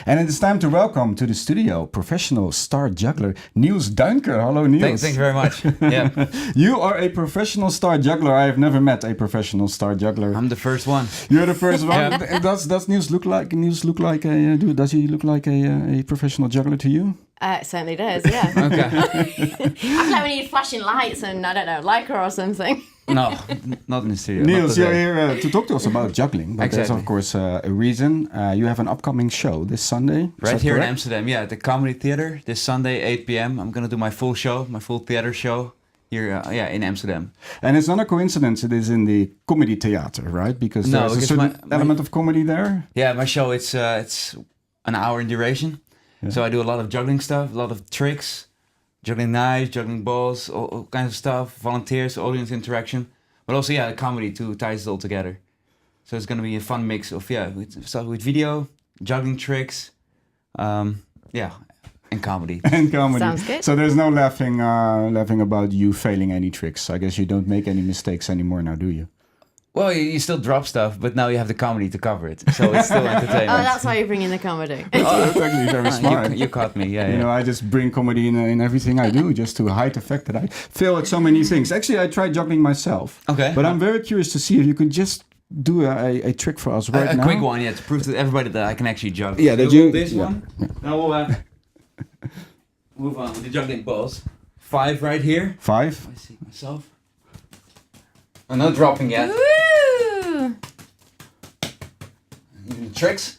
And it is time to welcome to the studio professional star juggler Niels Duinker. Hello, Niels. Thank you very much. Yeah, You are a professional star juggler. I have never met a professional star juggler. I'm the first one. You're the first one. Does Niels look like a? Does he look like a professional juggler to you? It certainly does, yeah. Okay. I feel like we need flashing lights and, I don't know, Lycra or something. No, not in the studio. Niels, you're here to talk to us about juggling. But there's, Exactly. of course, a reason. You have an upcoming show this Sunday. Right here in Amsterdam, yeah, at the Comedy Theater this Sunday, 8 p.m. I'm gonna do my full show, my full theater show here, in Amsterdam. And it's not a coincidence it is in the comedy theater, right? Because No, there's a because certain element of comedy there. Yeah, my show it's an hour in duration, so I do a lot of juggling stuff, a lot of tricks, juggling knives, juggling balls, all kinds of stuff, volunteers, audience interaction, but also the comedy too ties it all together. So it's gonna be a fun mix of stuff with video, juggling tricks, and comedy. And comedy. Sounds good. So there's no laughing about you failing any tricks. I guess you don't make any mistakes anymore now, do you? Well, you still drop stuff, but now you have the comedy to cover it, so it's still entertainment. Oh, that's why you bring in the comedy. That's actually very smart. You caught me, yeah. You know, I just bring comedy in everything I do, just to hide the fact that I fail at so many things. Actually, I tried juggling myself. Okay. But I'm very curious to see if you can just do a trick for us right now. A quick one, to prove to everybody that I can actually juggle. Yeah, that So you- this yeah. one. Now we'll move on with the juggling balls. 5 right here. 5. I see myself. I'm not dropping yet. Woo! Even the tricks.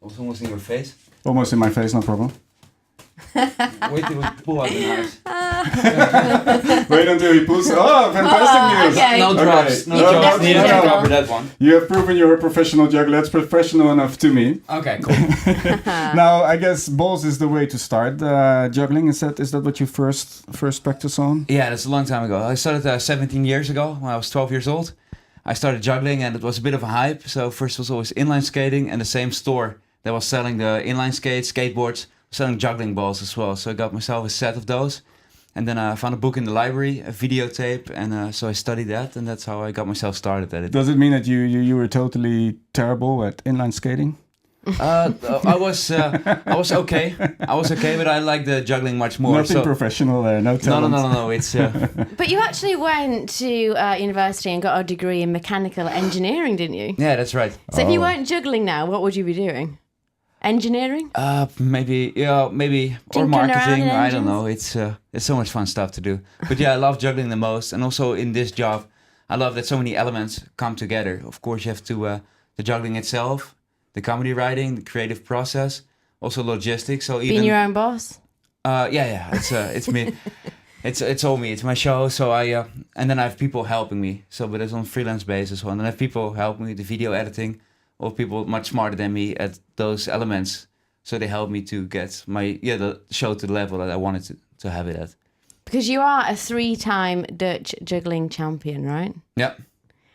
Also almost in your face. Almost in my face, no problem. Wait till we pull out the knives. Wait until he pulls. Oh, fantastic news! okay. No drops. No You can drops. definitely Needed to juggle. cover that one. You have proven you're a professional juggler. That's professional enough to me. Okay, cool. Now, I guess balls is the way to start juggling. Is that what you first practice on? Yeah, that's a long time ago. I started 17 years ago when I was 12 years old. I started juggling and it was a bit of a hype. So first was always inline skating, and the same store that was selling the inline skates, skateboards, selling juggling balls as well. So I got myself a set of those. And then I found a book in the library, a videotape, and so I studied that, and that's how I got myself started at it. Does it mean that you were totally terrible at inline skating? I was okay. I was okay, but I like the juggling much more. Nothing professional there, no talent. No. It's But you actually went to university and got a degree in mechanical engineering, didn't you? yeah, that's right. So if you weren't juggling now, what would you be doing? Engineering? Maybe or Tinkering around marketing. in I don't engines? know. It's so much fun stuff to do. But yeah, I love juggling the most, and also in this job, I love that so many elements come together. Of course, you have to the juggling itself, the comedy writing, the creative process, also logistics. So even Being your own boss? it's me. It's all me. It's my show. So and then I have people helping me. So, but it's on freelance basis. And then I have people helping me with the video editing, or people much smarter than me at those elements. So they help me to get the show to the level that I wanted to have it at. Because you are a 3-time Dutch juggling champion, right? Yeah.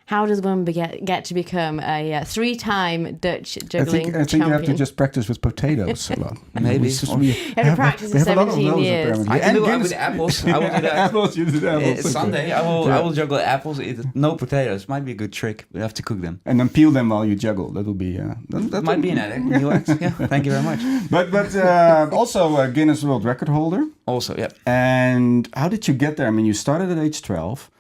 How does one get to become a 3-time Dutch I juggling think you have to champion? just practice with potatoes a lot. Maybe. We have to practice we for have a lot of 17 those, years. apparently. I can And do it Guinness- with apples. I will do that. Apples, you do the apples. It's Sunday. I will juggle apples. No potatoes. Might be a good trick. We have to cook them. And then peel them while you juggle. That will be. That Might be an addict. New act. Yeah. Thank you very much. But also a Guinness World Record holder. Also, yeah. And how did you get there? I mean, you started at age 12.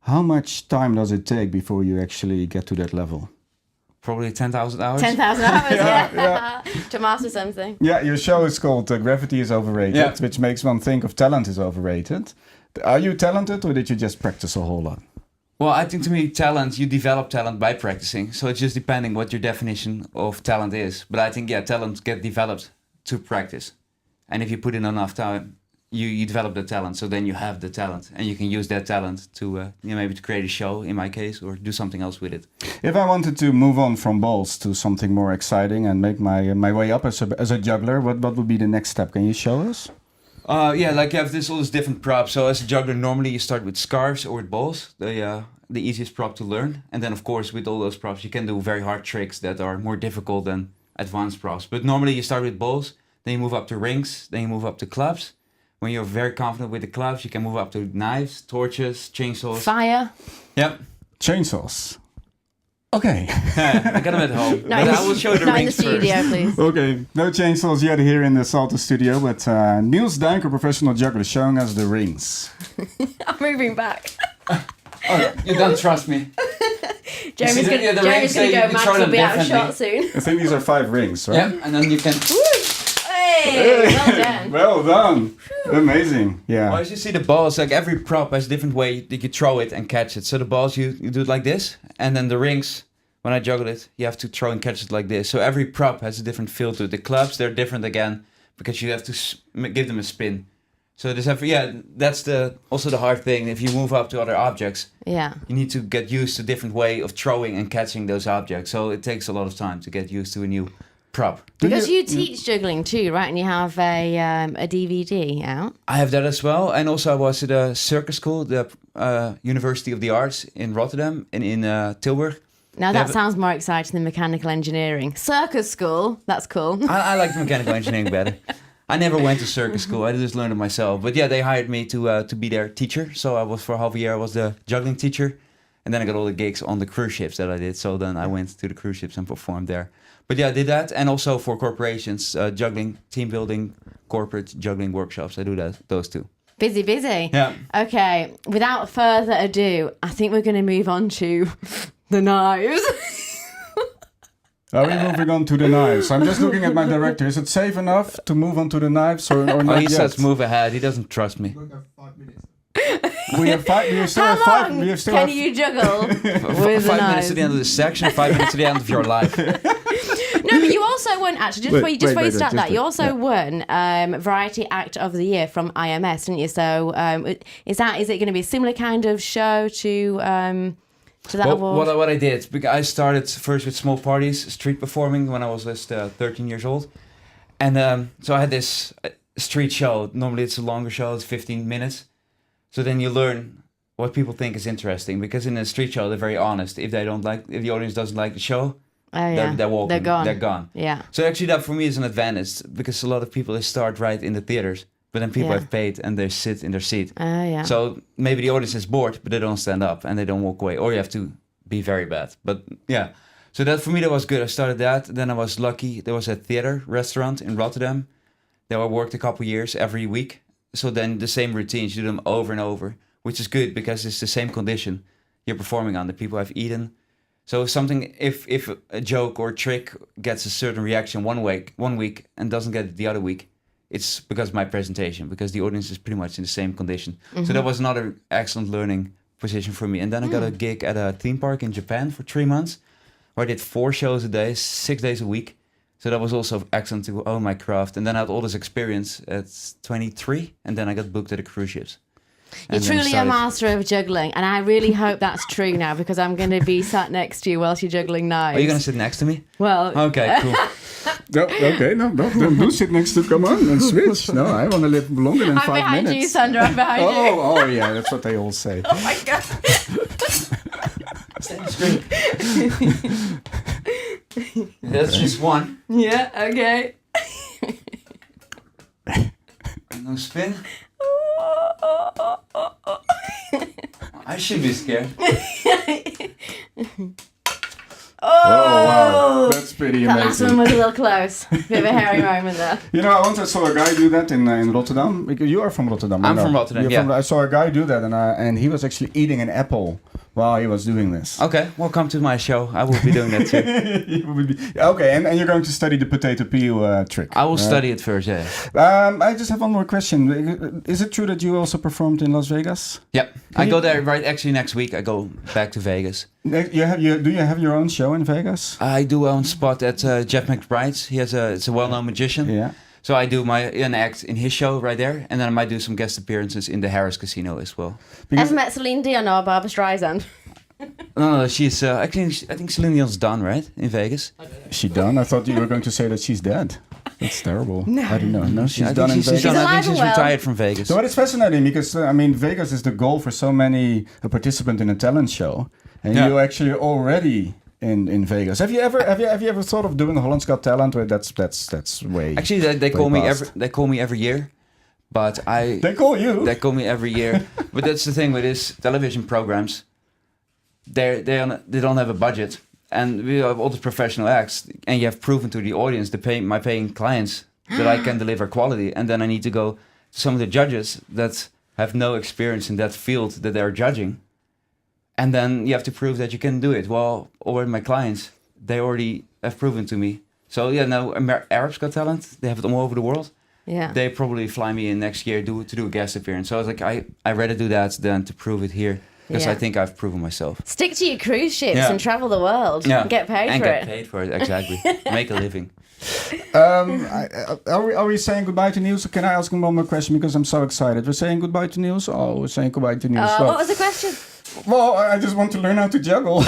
How much time does it take before you actually get to that level? Probably 10,000 hours. 10,000 hours, yeah. To master something. Yeah, your show is called Gravity is Overrated, Yeah. which makes one think of talent is overrated. Are you talented or did you just practice a whole lot? Well, I think to me, you develop talent by practicing. So it's just depending what your definition of talent is. But I think, talent get developed to practice. And if you put in enough time, you develop the talent. So then you have the talent, and you can use that talent to maybe to create a show, in my case, or do something else with it. If I wanted to move on from balls to something more exciting and make my way up as a juggler, what would be the next step? Can you show us? Like you have all these different props. So as a juggler, normally you start with scarves or with balls, the easiest prop to learn. And then of course with all those props, you can do very hard tricks that are more difficult than advanced props. But normally you start with balls, then you move up to rings, then you move up to clubs. When you're very confident with the clubs, you can move up to knives, torches, chainsaws. Fire. Yep. Chainsaws. Okay. I got them at home. Not But in I will show you the not in the rings first. studio, please. Okay, no chainsaws yet here in the Salto studio, but Niels Duinker, professional juggler, showing us the rings. I'm moving back. Oh, you don't trust me. Jeremy's the going rings, to you go can mad, throw he'll them be out of differently. shot soon. I think these are 5 rings, right? Yeah, and then you can... Hey, well done. Well done. Amazing. Yeah. Well, as you see the balls, like every prop has a different way that you throw it and catch it. So the balls, you do it like this. And then the rings, when I juggle it, you have to throw and catch it like this. So every prop has a different feel to it. The clubs, they're different again because you have to give them a spin. So there's that's also the hard thing. If you move up to other objects, Yeah. you need to get used to a different way of throwing and catching those objects. So it takes a lot of time to get used to a new prop. Because you teach juggling too, right? And you have a DVD out. I have that as well. And also I was at a circus school, the University of the Arts in Rotterdam and in Tilburg. Now They that have- sounds more exciting than mechanical engineering. Circus school, that's cool. I like mechanical engineering better. I never went to circus school. I just learned it myself. But yeah, they hired me to be their teacher. So I was for half a year. I was the juggling teacher, and then I got all the gigs on the cruise ships that I did. So then I went to the cruise ships and performed there. But yeah, I did that, and also for corporations, juggling, team building, corporate juggling workshops. I do those two. Busy, busy. Yeah. Okay, without further ado, I think we're going to move on to the knives. Are we moving on to the knives? I'm just looking at my director. Is it safe enough to move on to the knives or Oh, not he yet? says move ahead. He doesn't trust me. We have 5. We still How have 5. long We have still can have you juggle with 5 the minutes knives? to the end of this section, 5 minutes to the end of your life. No, but you also won, actually, just before you start that, you also won Variety Act of the Year from IMS, didn't you? So is it going to be a similar kind of show to that award? What I did, because I started first with small parties, street performing when I was just 13 years old. And so I had this street show. Normally it's a longer show, it's 15 minutes. So then you learn what people think is interesting, because in a street show they're very honest. If the audience doesn't like the show, they're walking. They're gone. Yeah. So actually that for me is an advantage, because a lot of people, they start right in the theaters, but then people have paid and they sit in their seat. Yeah. So maybe the audience is bored, but they don't stand up and they don't walk away, or you have to be very bad. But yeah, so that for me, that was good. I started that. Then I was lucky. There was a theater restaurant in Rotterdam that I worked a couple years every week. So then the same routines, you do them over and over, which is good because it's the same condition you're performing on. The people have eaten. So if a joke or a trick gets a certain reaction one week and doesn't get it the other week, it's because of my presentation, because the audience is pretty much in the same condition. Mm-hmm. So that was another excellent learning position for me. And then I got a gig at a theme park in Japan for 3 months, where I did 4 shows a day, 6 days a week. So that was also excellent to own my craft. And then I had all this experience at 23, and then I got booked at the cruise ships. You're truly a master of juggling, and I really hope that's true now, because I'm going to be sat next to you whilst you're juggling knives. Are you going to sit next to me? Well, okay, cool. No, okay, no, don't sit next to. Come on and switch. No, I want to live longer than I'm 5 behind minutes. you, Sandra. I'm behind you. Oh, yeah, that's what they all say. Oh my god. That's just one. Yeah. Okay. No spin. I should be scared. Oh, wow. That's pretty That last one amazing. was a little close. Bit of a hairy moment there. You know, I once saw a guy do that in Rotterdam. Because you are from Rotterdam. I'm I know. from Rotterdam, You're I saw a guy do that, and he was actually eating an apple while he was doing this. Okay, well, come to my show. I will be doing that too. Okay, and you're going to study the potato peel trick. I will study it first, yeah. I just have one more question. Is it true that you also performed in Las Vegas? Yep, I go there actually next week. I go back to Vegas. Do you have your own show in Vegas? I do own spot at Jeff McBride's. It's a well-known magician. Yeah. So I do an act in his show right there, and then I might do some guest appearances in the Harris Casino as well. Ever met Celine Dion or Barbara Streisand? No, she's I think Celine Dion's done, right, in Vegas. Is she done? I thought you were going to say that she's dead. That's terrible. No. I don't know. No, she's I done think in she's Vegas. done. I alive think she's and well. retired from Vegas. So it's fascinating because Vegas is the goal for so many a participant in a talent show, and you're actually already in Vegas. Have you ever thought of doing Holland's Got Talent? Where that's way. Actually, they call me past. they call me every year, but They call you. They call me every year. But that's the thing with these television programs. They don't have a budget, And we have all the professional acts, and you have proven to the audience, my paying clients, that I can deliver quality. And then I need to go to some of the judges that have no experience in that field that they're judging. And then you have to prove that you can do it. Well, already my clients, they already have proven to me. So yeah, now Arab's Got Talent, they have it all over the world. Yeah. They probably fly me in next year to do a guest appearance. So I was like, I rather do that than to prove it here. Because I think I've proven myself. Stick to your cruise ships and travel the world. Yeah. Get paid and for get it. paid for it, exactly. Make a living. Are we saying goodbye to Niels? Can I ask him one more question because I'm so excited? We're saying goodbye to Niels? Oh, we're saying goodbye to Niels. What was the question? Well, I just want to learn how to juggle.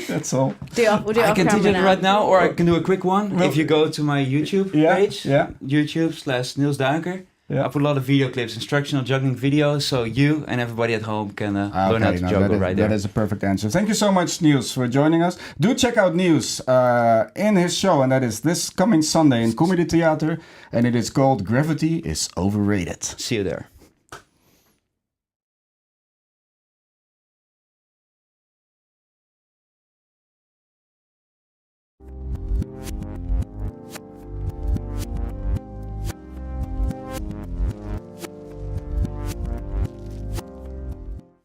That's all. We'll do it I off can teach camera it right now, or I can do a quick one. Well, if you go to my YouTube page, YouTube/Niels Duinker, I put a lot of video clips, instructional juggling videos, so you and everybody at home can learn how to juggle right there. That is a perfect answer. Thank you so much, Niels, for joining us. Do check out Niels in his show, and that is this coming Sunday in Comedy Theater, and it is called Gravity is Overrated. See you there.